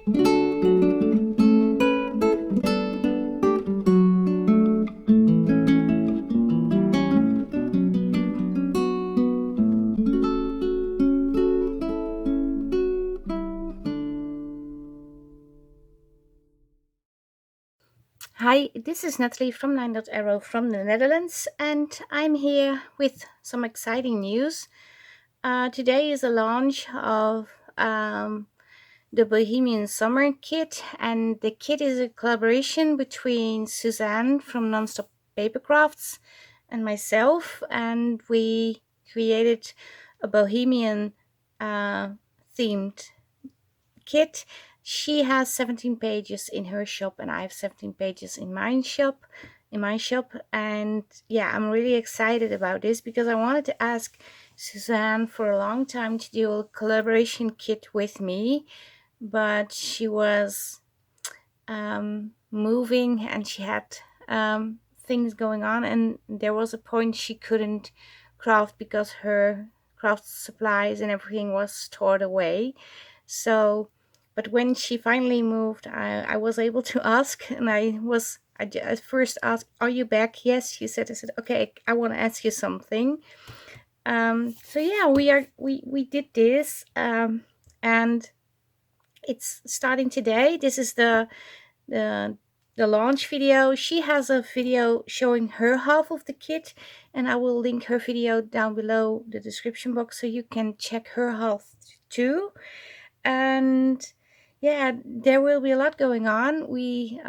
Hi, this is Nathalie from LineDotArrow from the Netherlands, and I'm here with some exciting news. Today is the launch of the Bohemian Summer Kit, and the kit is a collaboration between Suzanne from Nonstop Papercrafts and myself, and we created a Bohemian themed kit. She has 17 pages in her shop and I have 17 pages in my shop. And yeah, I'm really excited about this because I wanted to ask Suzanne for a long time to do a collaboration kit with me, but she was moving and she had things going on, and there was a point she couldn't craft because her craft supplies and everything was stored away. So, but when she finally moved, I was able to ask, and I first asked, "Are you back?" Yes, she said. I said, "Okay, I want to ask you something." So yeah, we did this, and it's starting today. This is the the launch video. She has a video showing her half of the kit, and I will link her video down below the description box so you can check her half too. And yeah, there will be a lot going on. We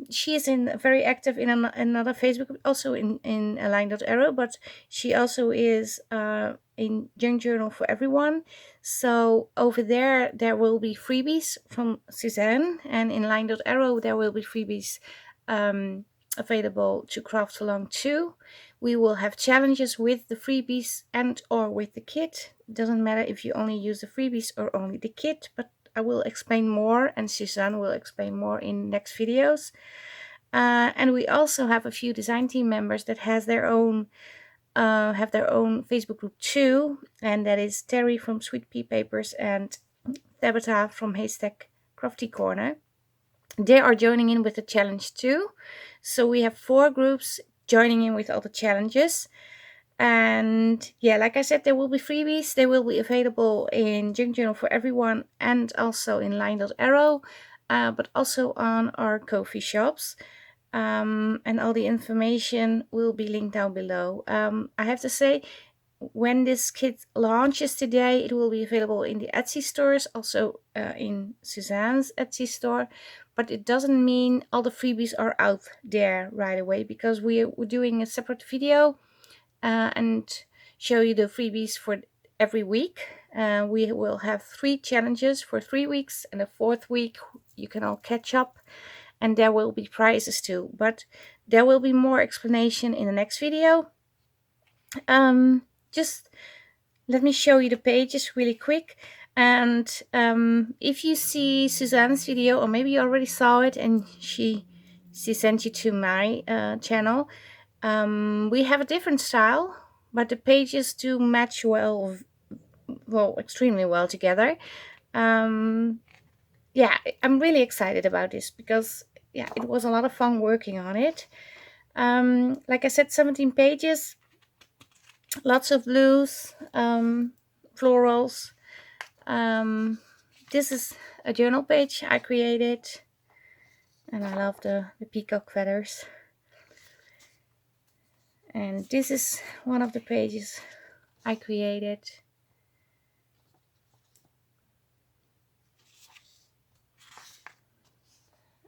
She is in very active in another Facebook group, also in Align.arrow, but she also is in Junk Journal for Everyone. So over there will be freebies from Suzanne, and in Line.arrow there will be freebies available to craft along too. We will have challenges with the freebies and or with the kit. It doesn't matter if you only use the freebies or only the kit, but I will explain more and Suzanne will explain more in next videos. And we also have a few design team members that have their own Facebook group too, and that is Terry from Sweet Pea Papers and Tabitha from Haystack Crafty Corner. They are joining in with the challenge too. So we have 4 groups joining in with all the challenges. And yeah, like I said, there will be freebies. They will be available in Junk Journal for Everyone and also in Line.arrow, but also on our Ko-fi shops. And all the information will be linked down below. I have to say, when this kit launches today, it will be available in the Etsy stores, also in Suzanne's Etsy store. But it doesn't mean all the freebies are out there right away, because we're doing a separate video and show you the freebies for every week. We will have 3 challenges for 3 weeks, and the 4th week you can all catch up, and there will be prizes too. But there will be more explanation in the next video. Just let me show you the pages really quick. And if you see Suzanne's video, or maybe you already saw it and she sent you to my channel, we have a different style, but the pages do match well, extremely well together. Yeah, I'm really excited about this because yeah, it was a lot of fun working on it. Like I said, 17 pages, lots of blues, florals. This is a journal page I created, and I love the peacock feathers. And this is one of the pages I created.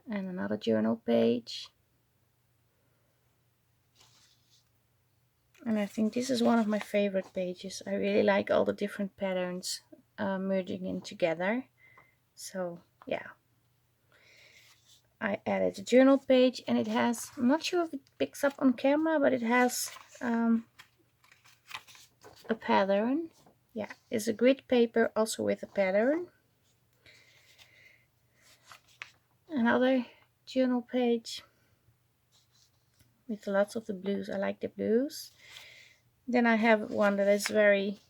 And another journal page. And I think this is one of my favorite pages. I really like all the different patterns merging in together. So yeah, I added a journal page, and it has, I'm not sure if it picks up on camera, but it has a pattern. Yeah, it's a grid paper also with a pattern. Another journal page with lots of the blues. I like the blues. Then I have one that is very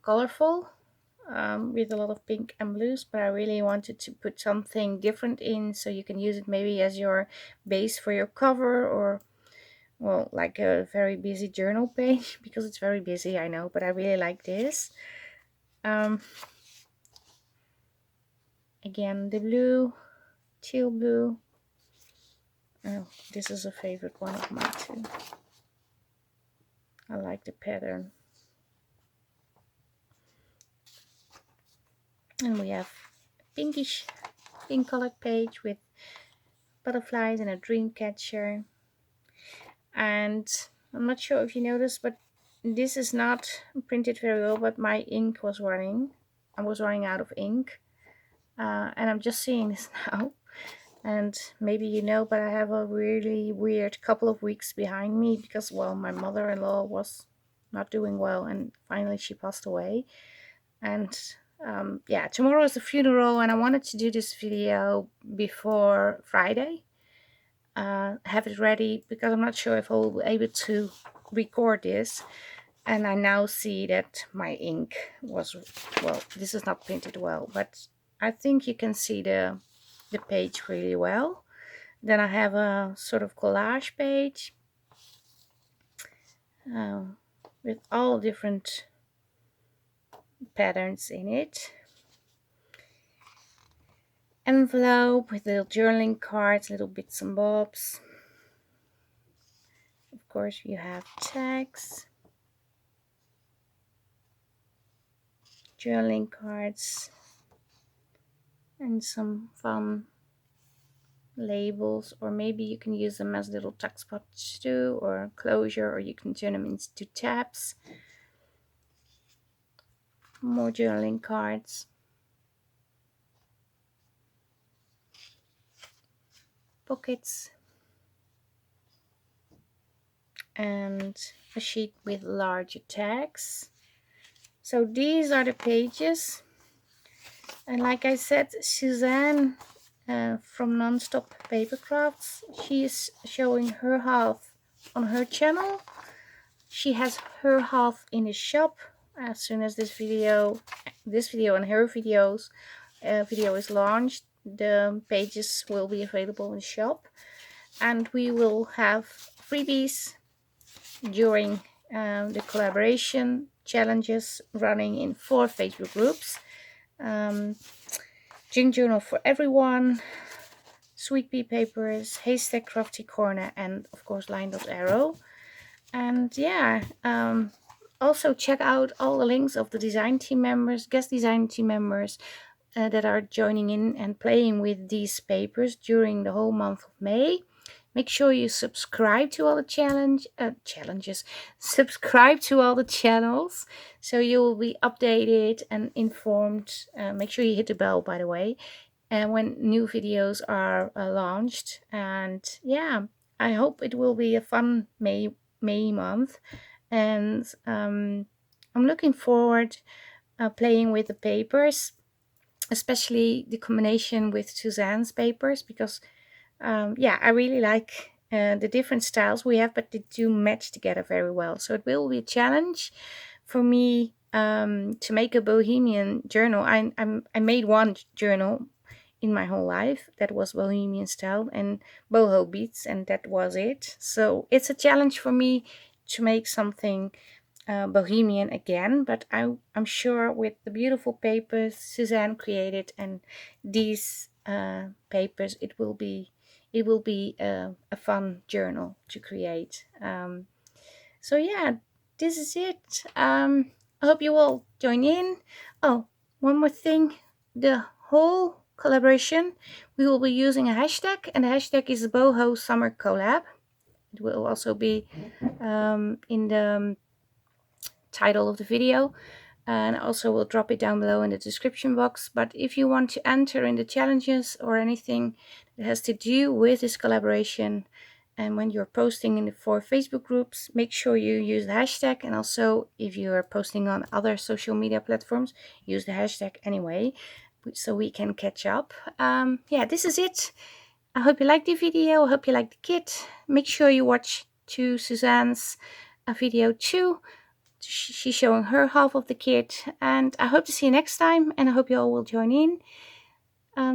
colorful. with a lot of pink and blues, but I really wanted to put something different in, so you can use it maybe as your base for your cover, or well, like a very busy journal page, because it's very busy, I know, but I really like this. Again, the blue, teal blue. Oh, this is a favorite one of mine too. I like the pattern. And we have a pinkish, pink colored page with butterflies and a dream catcher. And I'm not sure if you noticed, but this is not printed very well, but my ink was running. I was running out of ink. And I'm just seeing this now. And maybe you know, but I have a really weird couple of weeks behind me because, well, my mother-in-law was not doing well and finally she passed away. And yeah, tomorrow is the funeral, and I wanted to do this video before Friday. Have it ready because I'm not sure if I will be able to record this. And I now see that my ink was, well, this is not printed well, but I think you can see the page really well. Then I have a sort of collage page with all different patterns in it. Envelope with little journaling cards, little bits and bobs. Of course, you have tags, journaling cards, and some fun labels, or maybe you can use them as little tuck spots too, or closure, or you can turn them into tabs. More journaling cards. Pockets. And a sheet with larger tags. So these are the pages. And like I said, Suzanne from Nonstop Papercrafts, she is showing her half on her channel. She has her half in the shop. As soon as this video and her video is launched, the pages will be available in the shop, and we will have freebies during the collaboration challenges running in 4 Facebook groups. Junkjournal for everyone, Sweet Pea Papers, Haystack Crafty Corner, and of course LineDotArrow. And yeah, also check out all the links of the design team members, guest design team members that are joining in and playing with these papers during the whole month of May. Make sure you subscribe to all the challenges. Subscribe to all the channels so you will be updated and informed. Make sure you hit the bell, by the way, and when new videos are launched. And yeah, I hope it will be a fun May month. And I'm looking forward playing with the papers, especially the combination with Suzanne's papers, because yeah, I really like the different styles we have, but they do match together very well. So it will be a challenge for me to make a bohemian journal. I made one journal in my whole life that was bohemian style and boho beads, and that was it. So it's a challenge for me to make something bohemian again, but I'm sure with the beautiful papers Suzanne created and these papers, it will be a fun journal to create. So yeah, this is it. I hope you all join in. Oh, one more thing, the whole collaboration, we will be using a hashtag, and the hashtag is boho summer collab. It will also be in the title of the video, and also we'll drop it down below in the description box. But if you want to enter in the challenges or anything that has to do with this collaboration, and when you're posting in the 4 Facebook groups, make sure you use the hashtag. And also if you are posting on other social media platforms, use the hashtag anyway, so we can catch up. Yeah, this is it. I hope you liked the video. I hope you liked the kit. Make sure you watch to Suzanne's video too. She's showing her half of the kit, and I hope to see you next time, and I hope you all will join in.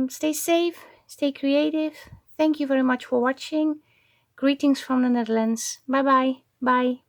Stay safe, stay creative. Thank you very much for watching. Greetings from the Netherlands. Bye bye. Bye.